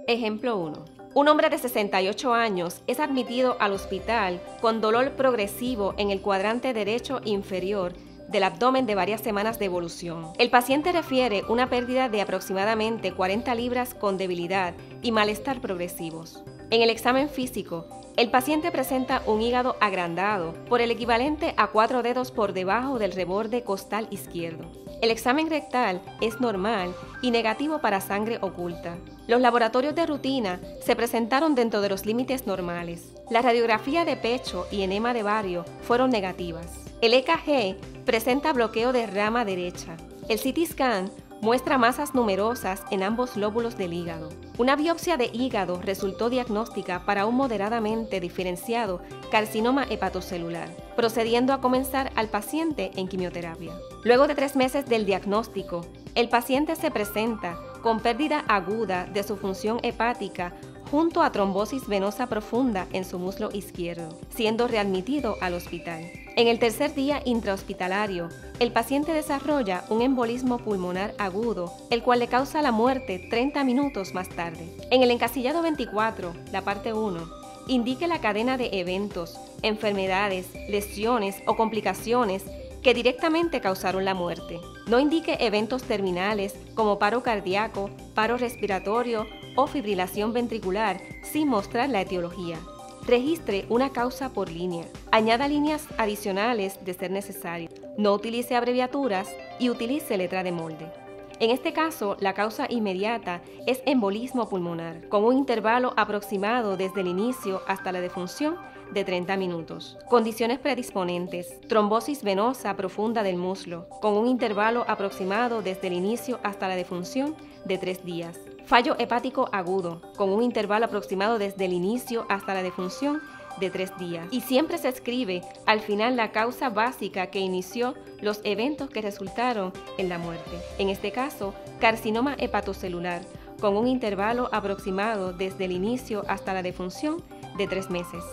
Ejemplo 1. Un hombre de 68 años es admitido al hospital con dolor progresivo en el cuadrante derecho inferior del abdomen de varias semanas de evolución. El paciente refiere una pérdida de aproximadamente 40 libras con debilidad y malestar progresivos. En el examen físico, el paciente presenta un hígado agrandado por el equivalente a 4 dedos por debajo del reborde costal izquierdo. El examen rectal es normal y negativo para sangre oculta. Los laboratorios de rutina se presentaron dentro de los límites normales. La radiografía de pecho y enema de bario fueron negativas. El EKG presenta bloqueo de rama derecha. El CT scan muestra masas numerosas en ambos lóbulos del hígado. Una biopsia de hígado resultó diagnóstica para un moderadamente diferenciado carcinoma hepatocelular, procediendo a comenzar al paciente en quimioterapia. Luego de 3 meses del diagnóstico, el paciente se presenta con pérdida aguda de su función hepática junto a trombosis venosa profunda en su muslo izquierdo, siendo readmitido al hospital. En el tercer día intrahospitalario, el paciente desarrolla un embolismo pulmonar agudo, el cual le causa la muerte 30 minutos más tarde. En el encasillado 24, la parte 1, indique la cadena de eventos, enfermedades, lesiones o complicaciones que directamente causaron la muerte. No indique eventos terminales como paro cardíaco, paro respiratorio o fibrilación ventricular sin mostrar la etiología. Registre una causa por línea. Añada líneas adicionales de ser necesario. No utilice abreviaturas y utilice letra de molde. En este caso, la causa inmediata es embolismo pulmonar, con un intervalo aproximado desde el inicio hasta la defunción de 30 minutos. Condiciones predisponentes: trombosis venosa profunda del muslo, con un intervalo aproximado desde el inicio hasta la defunción de 3 días. Fallo hepático agudo, con un intervalo aproximado desde el inicio hasta la defunción de 3 días. Y siempre se escribe al final la causa básica que inició los eventos que resultaron en la muerte. En este caso, carcinoma hepatocelular, con un intervalo aproximado desde el inicio hasta la defunción de 3 meses.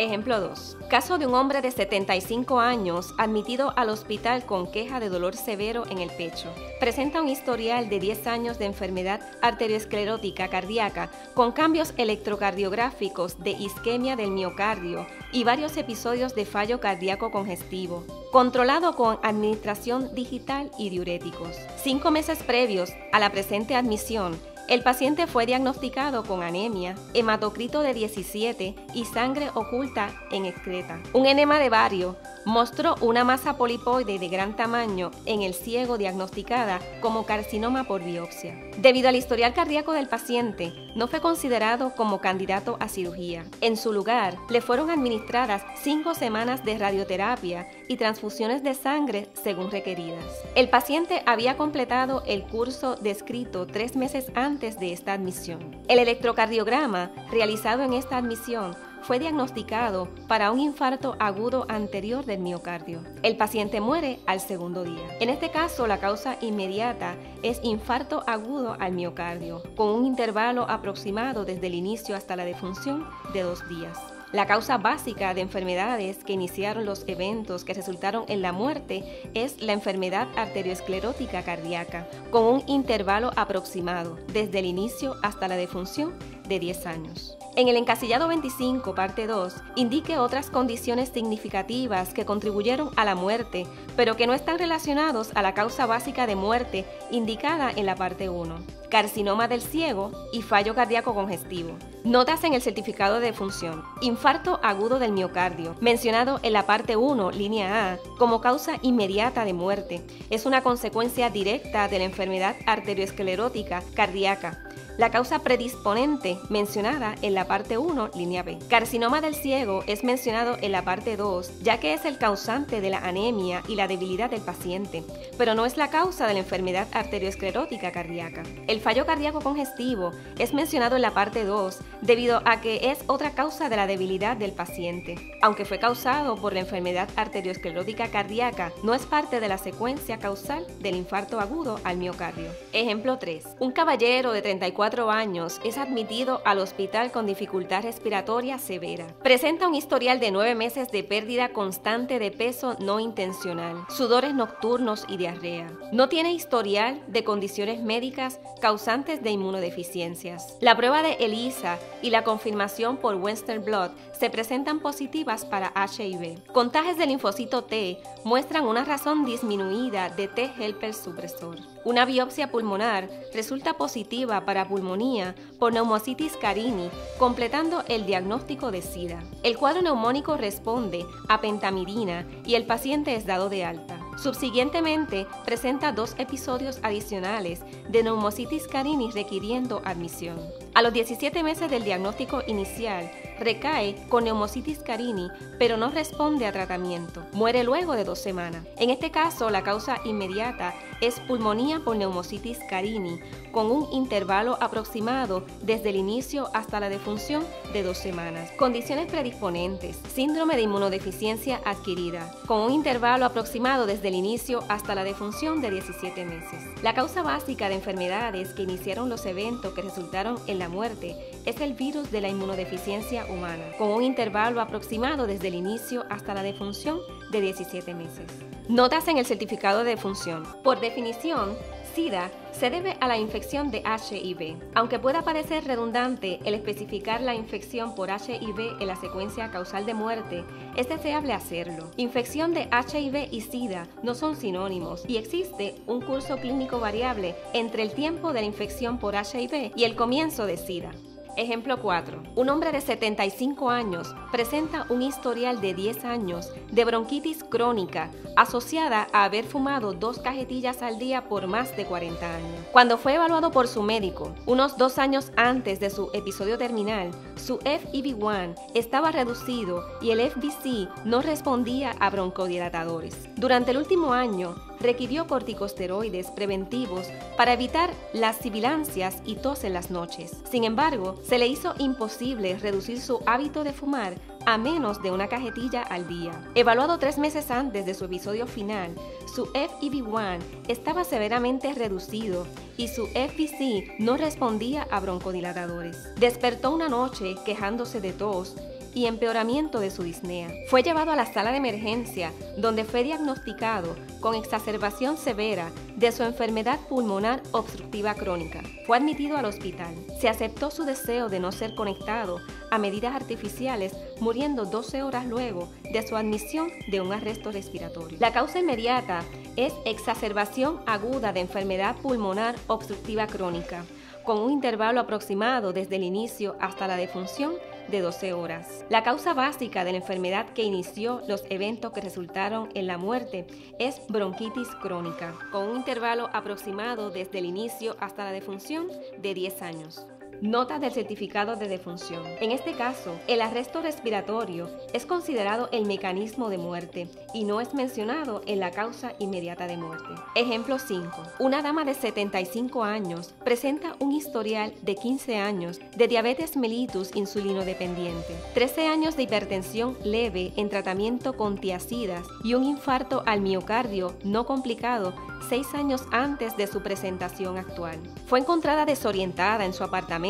Ejemplo 2. Caso de un hombre de 75 años admitido al hospital con queja de dolor severo en el pecho. Presenta un historial de 10 años de enfermedad arteriosclerótica cardíaca con cambios electrocardiográficos de isquemia del miocardio y varios episodios de fallo cardíaco congestivo, controlado con administración digital y diuréticos. 5 meses previos a la presente admisión, el paciente fue diagnosticado con anemia, hematocrito de 17 y sangre oculta en excreta. Un enema de bario mostró una masa polipoide de gran tamaño en el ciego diagnosticada como carcinoma por biopsia. Debido al historial cardíaco del paciente, no fue considerado como candidato a cirugía. En su lugar, le fueron administradas 5 semanas de radioterapia y transfusiones de sangre según requeridas. El paciente había completado el curso descrito 3 meses antes de esta admisión. El electrocardiograma realizado en esta admisión fue diagnosticado para un infarto agudo anterior del miocardio. El paciente muere al segundo día. En este caso, la causa inmediata es infarto agudo al miocardio, con un intervalo aproximado desde el inicio hasta la defunción de 2 días. La causa básica de enfermedades que iniciaron los eventos que resultaron en la muerte es la enfermedad arteriosclerótica cardíaca, con un intervalo aproximado desde el inicio hasta la defunción de 10 años. En el encasillado 25, parte 2, indique otras condiciones significativas que contribuyeron a la muerte, pero que no están relacionados a la causa básica de muerte indicada en la parte 1. Carcinoma del ciego y fallo cardíaco congestivo. Notas en el certificado de defunción. Infarto agudo del miocardio, mencionado en la parte 1, línea A, como causa inmediata de muerte. Es una consecuencia directa de la enfermedad arteriosclerótica cardíaca. La causa predisponente mencionada en la parte 1, línea B. Carcinoma del ciego es mencionado en la parte 2, ya que es el causante de la anemia y la debilidad del paciente, pero no es la causa de la enfermedad arteriosclerótica cardíaca. El fallo cardíaco congestivo es mencionado en la parte 2 debido a que es otra causa de la debilidad del paciente. Aunque fue causado por la enfermedad arteriosclerótica cardíaca, no es parte de la secuencia causal del infarto agudo al miocardio. Ejemplo 3. Un caballero de 34 años es admitido al hospital con dificultad respiratoria severa. Presenta un historial de 9 meses de pérdida constante de peso no intencional, sudores nocturnos y diarrea. No tiene historial de condiciones médicas causantes de inmunodeficiencias. La prueba de ELISA y la confirmación por Western Blot se presentan positivas para HIV. Contajes de linfocito T muestran una razón disminuida de T helper supresor. Una biopsia pulmonar resulta positiva para pulmonía por Pneumocystis carini, completando el diagnóstico de SIDA. El cuadro neumónico responde a pentamidina y el paciente es dado de alta. Subsiguientemente, presenta 2 episodios adicionales de Pneumocystis carini requiriendo admisión. A los 17 meses del diagnóstico inicial, recae con Pneumocystis carini, pero no responde a tratamiento. Muere luego de 2 semanas. En este caso, la causa inmediata es pulmonía por Pneumocystis carini, con un intervalo aproximado desde el inicio hasta la defunción de 2 semanas. Condiciones predisponentes: síndrome de inmunodeficiencia adquirida, con un intervalo aproximado desde el inicio hasta la defunción de 17 meses. La causa básica de enfermedades que iniciaron los eventos que resultaron en la muerte es el virus de la inmunodeficiencia humana, con un intervalo aproximado desde el inicio hasta la defunción de 17 meses. Notas en el certificado de defunción. Por definición, SIDA se debe a la infección de HIV. Aunque pueda parecer redundante el especificar la infección por HIV en la secuencia causal de muerte, es deseable hacerlo. Infección de HIV y SIDA no son sinónimos y existe un curso clínico variable entre el tiempo de la infección por HIV y el comienzo de SIDA. Ejemplo 4. Un hombre de 75 años presenta un historial de 10 años de bronquitis crónica asociada a haber fumado 2 cajetillas al día por más de 40 años. Cuando fue evaluado por su médico, unos 2 años antes de su episodio terminal, su FEV1 estaba reducido y el FVC no respondía a broncodilatadores. Durante el último año, requirió corticosteroides preventivos para evitar las sibilancias y tos en las noches. Sin embargo, se le hizo imposible reducir su hábito de fumar a menos de 1 cajetilla al día. Evaluado 3 meses antes de su episodio final, su FEV1 estaba severamente reducido y su FVC no respondía a broncodilatadores. Despertó una noche quejándose de tos y empeoramiento de su disnea. Fue llevado a la sala de emergencia, donde fue diagnosticado con exacerbación severa de su enfermedad pulmonar obstructiva crónica. Fue admitido al hospital. Se aceptó su deseo de no ser conectado a medidas artificiales, muriendo 12 horas luego de su admisión de un arresto respiratorio. La causa inmediata es exacerbación aguda de enfermedad pulmonar obstructiva crónica, con un intervalo aproximado desde el inicio hasta la defunción de 12 horas. La causa básica de la enfermedad que inició los eventos que resultaron en la muerte es bronquitis crónica, con un intervalo aproximado desde el inicio hasta la defunción de 10 años. Notas del certificado de defunción. En este caso, el arresto respiratorio es considerado el mecanismo de muerte y no es mencionado en la causa inmediata de muerte. Ejemplo 5. Una dama de 75 años presenta un historial de 15 años de diabetes mellitus insulinodependiente, 13 años de hipertensión leve en tratamiento con tiazidas y un infarto al miocardio no complicado 6 años antes de su presentación actual. Fue encontrada desorientada en su apartamento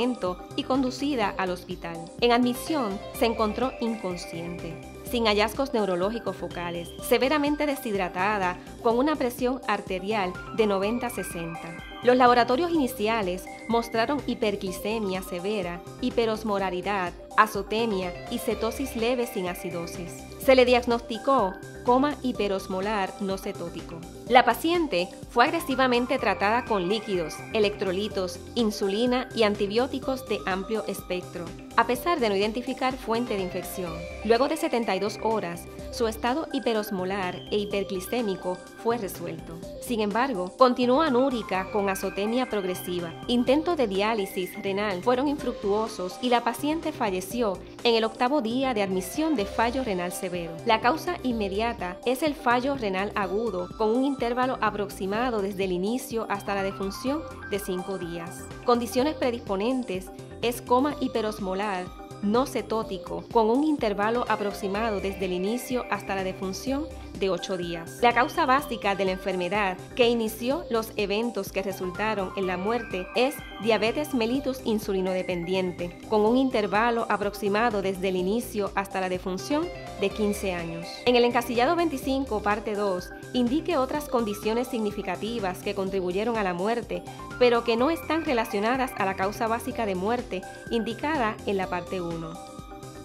y conducida al hospital. En admisión se encontró inconsciente, sin hallazgos neurológicos focales, severamente deshidratada, con una presión arterial de 90/60. Los laboratorios iniciales mostraron hiperglicemia severa, hiperosmolaridad, azotemia y cetosis leve sin acidosis. Se le diagnosticó coma hiperosmolar no cetótico. La paciente fue agresivamente tratada con líquidos, electrolitos, insulina y antibióticos de amplio espectro, a pesar de no identificar fuente de infección. Luego de 72 horas, su estado hiperosmolar e hiperglicémico fue resuelto. Sin embargo, continuó anúrica con azotemia progresiva. Intentos de diálisis renal fueron infructuosos y la paciente falleció en el 8º día de admisión de fallo renal severo. La causa inmediata es el fallo renal agudo, con un intervalo aproximado desde el inicio hasta la defunción de 5 días. Condiciones predisponentes es coma hiperosmolar no cetótico, con un intervalo aproximado desde el inicio hasta la defunción de 8 días. La causa básica de la enfermedad que inició los eventos que resultaron en la muerte es diabetes mellitus insulinodependiente, con un intervalo aproximado desde el inicio hasta la defunción de 15 años. En el encasillado 25, parte 2, indique otras condiciones significativas que contribuyeron a la muerte, pero que no están relacionadas a la causa básica de muerte indicada en la parte 1.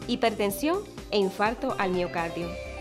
Hipertensión e infarto al miocardio.